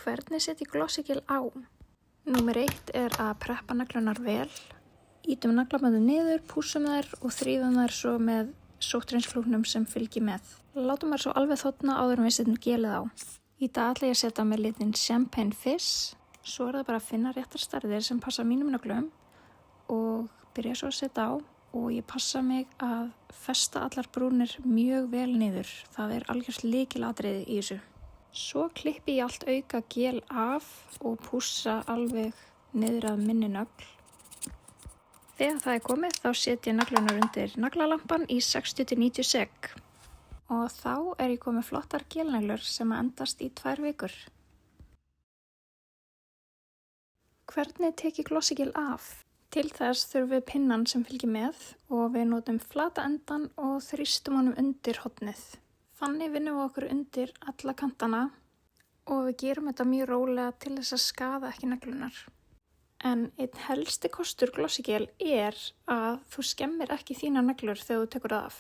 Hvernig setja ég Glossygel á? Númer 1 er að preppa naglunar vel. Ítum naglaböndin niður, pússum þær og þrífum þær svo með sótthreinsklútnum sem fylgir með. Látum þær svo alveg þorna áður en við setjum gelið á. Í dag ætla ég að setja með litinn Champagne Fizz. Svo er það bara að finna réttar stærðir sem passa mínum nöglum og byrja svo að setja á. Og ég passa mig að festa allar brúnir mjög vel niður. Það er algjört lykilatriði í þessu. Svo klippi ég allt auka gel af og pússa alveg niður að minni nögl. Þegar það er komið þá set ég naglunar undir naglalampan í 60-90 sek. Og þá er ég komið flottar gelneglur sem að endast í 2 vikur. Hvernig tek ég Glossygel af? Til þess þurfum við pinnan sem fylgir með og við notum flata endan og þrýstum honum undir hornið. Þannig vinnum við okkur undir alla kantana og við gerum þetta mjög rólega til þess að skaða ekki neglunar. En einn helsti kostur Glossygel er að þú skemmir ekki þína neglur þegar þú tekur það af.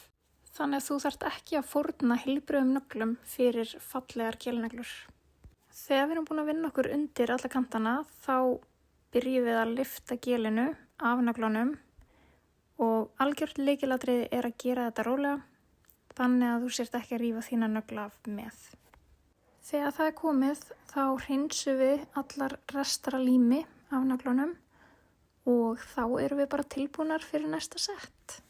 Þannig að þú þarft ekki að fórna heilbrigðum neglum fyrir fallegar gelneglur. Þegar við erum búin að vinna okkur undir alla kantana þá byrjum við að lyfta gelinu af neglunum og algjört lykilatriði er að gera þetta rólega þannig að þú sért ekki að rífa þína negla af með. Þegar það er komið þá hreinsum við allar restar af lími af neglunum og þá erum við bara tilbúnar fyrir næsta sett.